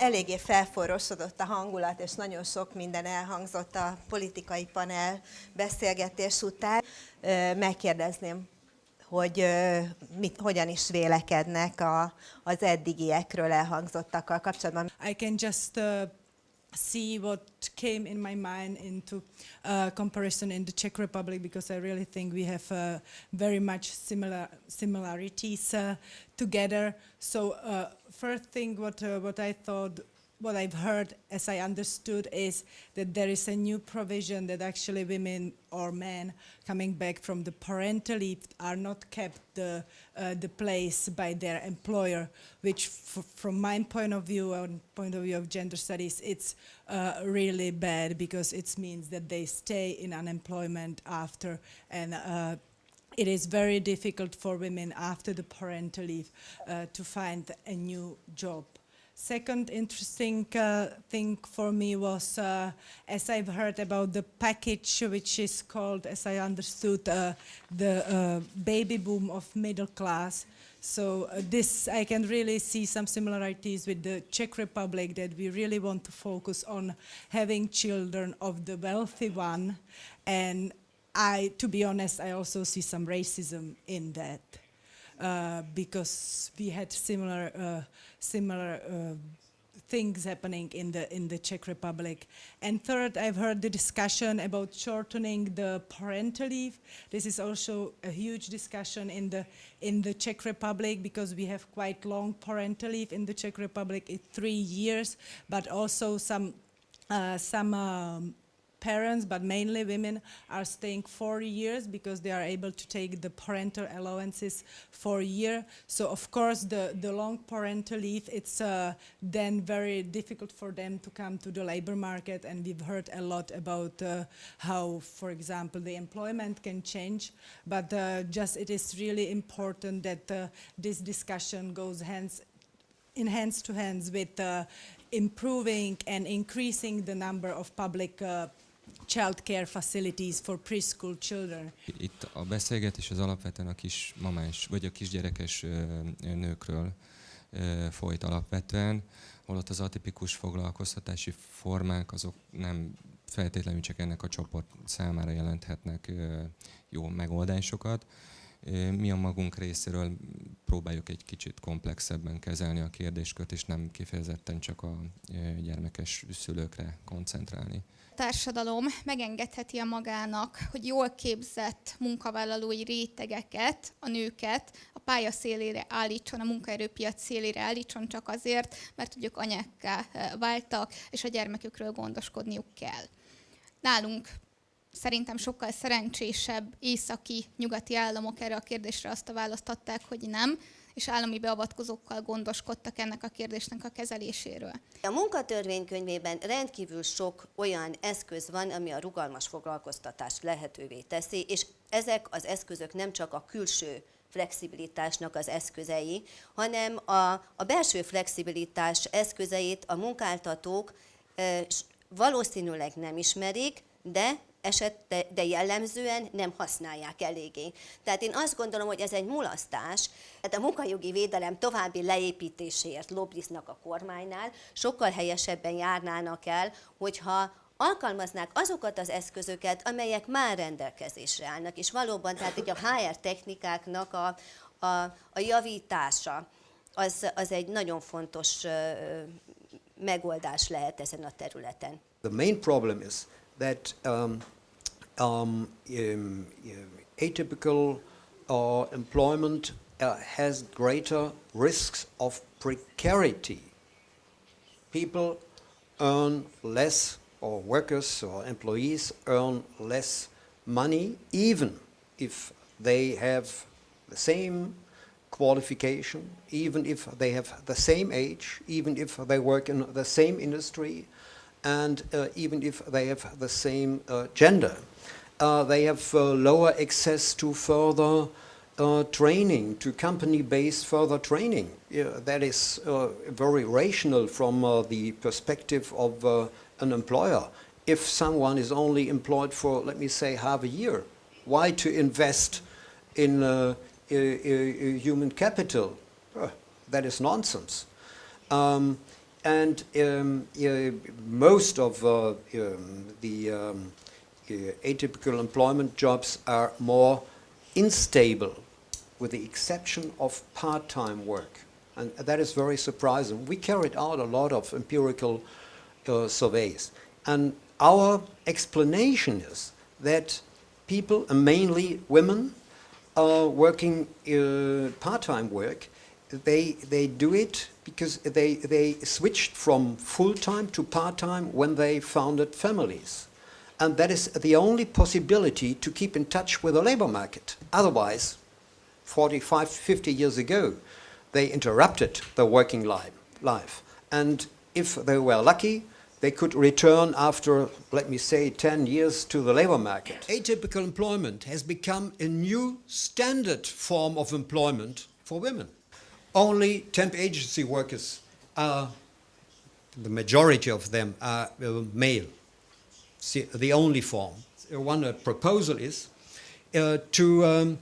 eléggé felforrósodott a hangulat, és nagyon sok minden elhangzott a politikai panel beszélgetés után. Megkérdezném, hogy hogyan is vélekednek az eddigiekről elhangzottakkal kapcsolatban. I can just see what came in my mind into comparison in the Czech Republic, because I really think we have very much similarities together. So first thing what I thought, what I've heard as I understood is that there is a new provision that actually women or men coming back from the parental leave are not kept the place by their employer, which from my point of view and point of view of gender studies, it's really bad, because it means that they stay in unemployment after, and it is very difficult for women after the parental leave to find a new job. Second interesting thing for me was, as I've heard about the package, which is called, as I understood, the baby boom of middle class. So this, I can really see some similarities with the Czech Republic, that we really want to focus on having children of the wealthy one. And to be honest, I also see some racism in that. Because we had similar things happening in the Czech Republic. And third, I've heard the discussion about shortening the parental leave. This is also a huge discussion in the Czech Republic, because we have quite long parental leave in the Czech Republic, it's 3 years, but also some parents, but mainly women, are staying 4 years because they are able to take the parental allowances for a year. So of course the long parental leave, it's then very difficult for them to come to the labor market, and we've heard a lot about how, for example, the employment can change, but just it is really important that this discussion goes hands to hands with improving and increasing the number of public child care facilities for preschool children. Itt a beszélgetés az alapvetően a kismamás vagy a kisgyerekes nőkről folyt alapvetően, holott az atipikus foglalkoztatási formák azok nem feltétlenül csak ennek a csoport számára jelenthetnek jó megoldásokat. Mi a magunk részéről próbáljuk egy kicsit komplexebben kezelni a kérdéskört, és nem kifejezetten csak a gyermekes szülőkre koncentrálni. A társadalom megengedheti a magának, hogy jól képzett munkavállalói rétegeket, a nőket a pálya szélére állítson, a munkaerőpiac szélére állítson, csak azért, mert ők anyákká váltak, és a gyermekükről gondoskodniuk kell. Nálunk szerintem sokkal szerencsésebb északi, nyugati államok erre a kérdésre azt a választ adták, hogy nem, és állami beavatkozókkal gondoskodtak ennek a kérdésnek a kezeléséről. A munkatörvénykönyvében rendkívül sok olyan eszköz van, ami a rugalmas foglalkoztatást lehetővé teszi, és ezek az eszközök nem csak a külső flexibilitásnak az eszközei, hanem a belső flexibilitás eszközeit a munkáltatók valószínűleg nem ismerik, de jellemzően nem használják eléggé. Tehát én azt gondolom, hogy ez egy mulasztás, tehát a munkajogi védelem további leépítéséért lobbiznak a kormánynál, sokkal helyesebben járnának el, hogyha alkalmaznák azokat az eszközöket, amelyek már rendelkezésre állnak, és valóban tehát így a HR technikáknak a javítása az egy nagyon fontos megoldás lehet ezen a területen. The main problem is that atypical employment has greater risks of precarity. People earn less, or workers or employees earn less money, even if they have the same qualification, even if they have the same age, even if they work in the same industry, and even if they have the same gender. They have lower access to further training, to company-based further training. That is very rational from the perspective of an employer. If someone is only employed for, let me say, half a year, why to invest in human capital? That is nonsense. And most of the atypical employment jobs are more unstable, with the exception of part-time work. And that is very surprising. We carried out a lot of empirical surveys. And our explanation is that people, mainly women, working part-time work, they do it because they switched from full-time to part-time when they founded families. And that is the only possibility to keep in touch with the labor market. Otherwise, 45, 50 years ago, they interrupted their working life. And if they were lucky, they could return after, let me say, 10 years to the labor market. Atypical employment has become a new standard form of employment for women. Only temp agency workers are, the majority of them are male. The only form. One proposal is to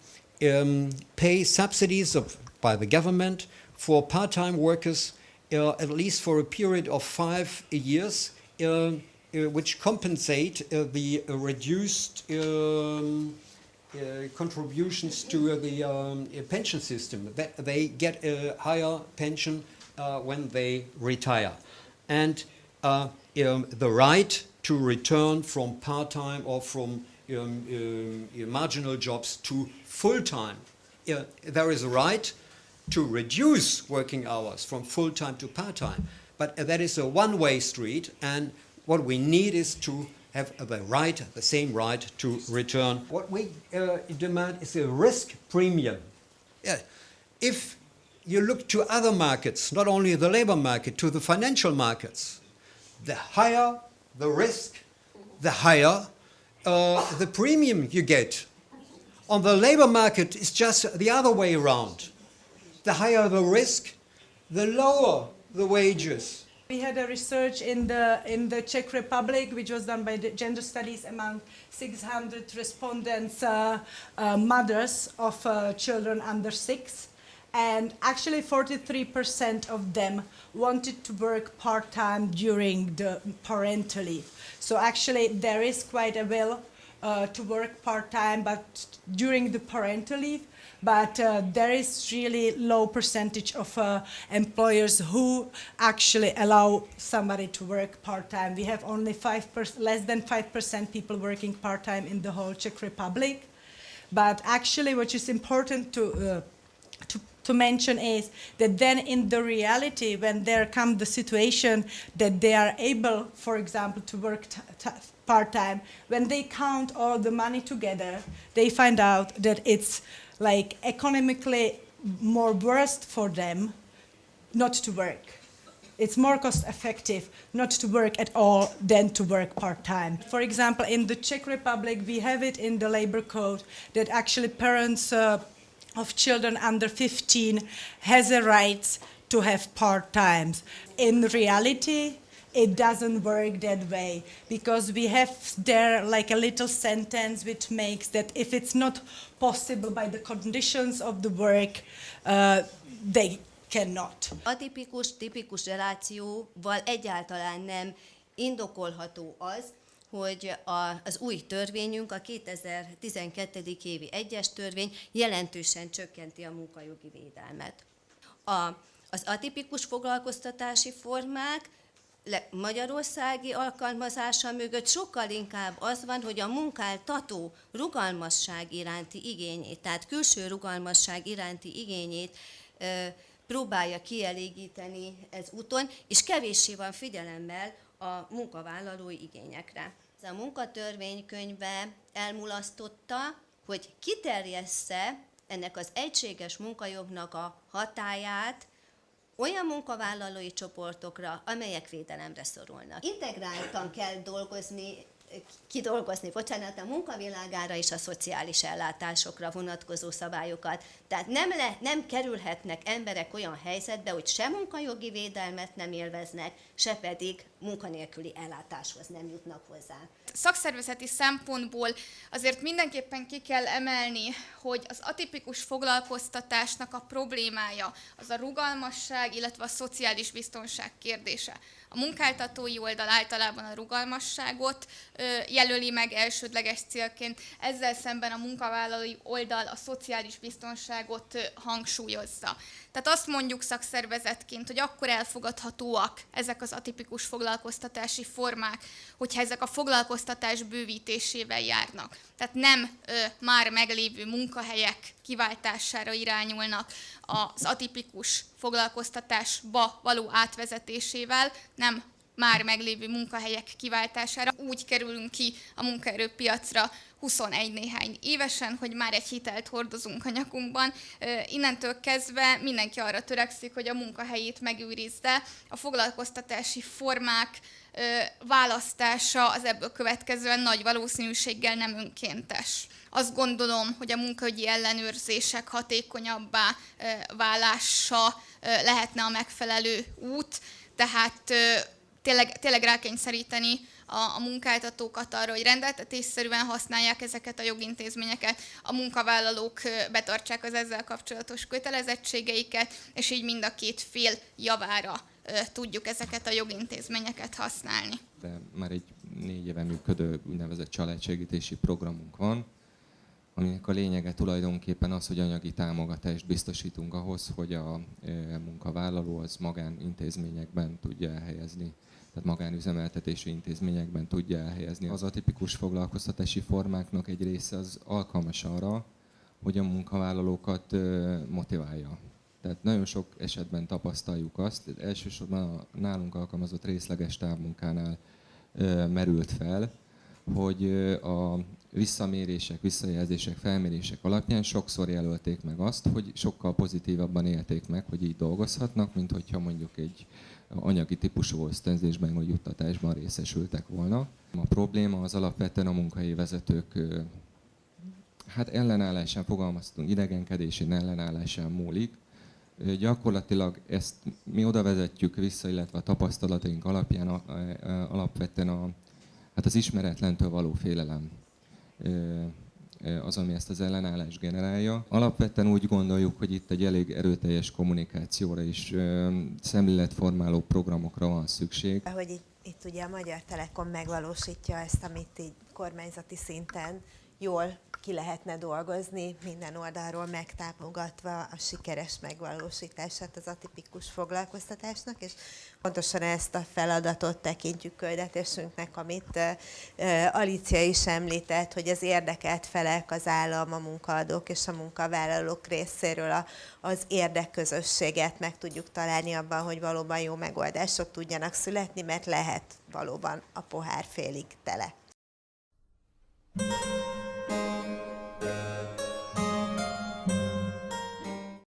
pay subsidies by the government for part-time workers at least for a period of 5 years, which compensate the reduced contributions to the pension system. That they get a higher pension when they retire. And the right to return from part-time or from marginal jobs to full-time. There is a right to reduce working hours from full-time to part-time, but that is a one-way street, and what we need is to have the same right to return. What we demand is a risk premium. Yeah. If you look to other markets, not only the labor market, to the financial markets, the higher the risk, the higher the premium you get. On the labor market, it's just the other way around. The higher the risk, the lower the wages. We had a research in the Czech Republic, which was done by the Gender Studies among 600 respondents, mothers of children under 6. And actually 43% of them wanted to work part-time during the parental leave. So actually there is quite a will to work part-time but during the parental leave, but there is really low percentage of employers who actually allow somebody to work part-time. We have only less than 5% people working part-time in the whole Czech Republic. But actually what is important to mention is that then in the reality, when there comes the situation that they are able, for example, to work part-time, when they count all the money together, they find out that it's like economically more worst for them not to work. It's more cost effective not to work at all than to work part-time. For example, in the Czech Republic, we have it in the labor code that actually parents of children under 15 has a right to have part-times. In reality, it doesn't work that way because we have there like a little sentence which makes that if it's not possible by the conditions of the work, they cannot. Atipikus, tipikus relációval egyáltalán nem indokolható az, hogy az új törvényünk, a 2012. évi 1-es törvény jelentősen csökkenti a munkajogi védelmet. Az atipikus foglalkoztatási formák magyarországi alkalmazása mögött sokkal inkább az van, hogy a munkáltató rugalmasság iránti igényét, tehát külső rugalmasság iránti igényét próbálja kielégíteni ez úton, és kevéssé van figyelemmel a munkavállalói igényekre. Ez a munkatörvénykönyve elmulasztotta, hogy kiterjessze ennek az egységes munkajognak a hatályát olyan munkavállalói csoportokra, amelyek védelemre szorulnak. Integráltan kell dolgozni kidolgozni, bocsánat, a munkavilágára és a szociális ellátásokra vonatkozó szabályokat. Tehát nem kerülhetnek emberek olyan helyzetbe, hogy se munkajogi védelmet nem élveznek, se pedig munkanélküli ellátáshoz nem jutnak hozzá. Szakszervezeti szempontból azért mindenképpen ki kell emelni, hogy az atipikus foglalkoztatásnak a problémája az a rugalmasság, illetve a szociális biztonság kérdése. A munkáltatói oldal általában a rugalmasságot jelöli meg elsődleges célként, ezzel szemben a munkavállalói oldal a szociális biztonságot hangsúlyozza. Tehát azt mondjuk szakszervezetként, hogy akkor elfogadhatóak ezek az atipikus foglalkoztatási formák, hogyha ezek a foglalkoztatás bővítésével járnak. Tehát nem már meglévő munkahelyek kiváltására irányulnak az atipikus foglalkoztatásba való átvezetésével, nem már meglévő munkahelyek kiváltására. Úgy kerülünk ki a munkaerőpiacra 21 néhány évesen, hogy már egy hitelt hordozunk a nyakunkban. Innentől kezdve mindenki arra törekszik, hogy a munkahelyét megőrizze. A foglalkoztatási formák választása az ebből következően nagy valószínűséggel nem önkéntes. Azt gondolom, hogy a munkaügyi ellenőrzések hatékonyabbá válása lehetne a megfelelő út, tehát tényleg rákényszeríteni a munkáltatókat arra, hogy rendeltetésszerűen használják ezeket a jogintézményeket, a munkavállalók betartsák az ezzel kapcsolatos kötelezettségeiket, és így mind a két fél javára tudjuk ezeket a jogintézményeket használni. De már egy 4 éve működő úgynevezett családsegítési programunk van, aminek a lényege tulajdonképpen az, hogy anyagi támogatást biztosítunk ahhoz, hogy a munkavállaló az magánintézményekben tudja elhelyezni, tehát magánüzemeltetési intézményekben tudja elhelyezni. Az atipikus foglalkoztatási formáknak egy része az alkalmas arra, hogy a munkavállalókat motiválja. Tehát nagyon sok esetben tapasztaljuk azt, elsősorban a nálunk alkalmazott részleges távmunkánál merült fel, hogy a visszamérések, visszajelzések, felmérések alapján sokszor jelölték meg azt, hogy sokkal pozitívabban élték meg, hogy így dolgozhatnak, mint hogyha mondjuk egy anyagi típusú ösztönzésben vagy juttatásban részesültek volna. A probléma az alapvetően a munkahelyi vezetők ellenállásán, fogalmaztunk, idegenkedésén, ellenállásán múlik. Gyakorlatilag ezt mi oda vezetjük vissza, illetve a tapasztalataink alapján alapvetően az ismeretlentől való félelem az, ami ezt az ellenállást generálja. Alapvetően úgy gondoljuk, hogy itt egy elég erőteljes kommunikációra és szemléletformáló programokra van szükség. Hogy itt ugye a Magyar Telekom megvalósítja ezt, amit így kormányzati szinten jól ki lehetne dolgozni, minden oldalról megtámogatva a sikeres megvalósítását az atipikus foglalkoztatásnak, és pontosan ezt a feladatot tekintjük küldetésünknek, amit Alicia is említett, hogy az érdekelt felek, az állam, a munkaadók és a munkavállalók részéről az érdekközösséget meg tudjuk találni abban, hogy valóban jó megoldások tudjanak születni, mert lehet valóban a pohár félig tele.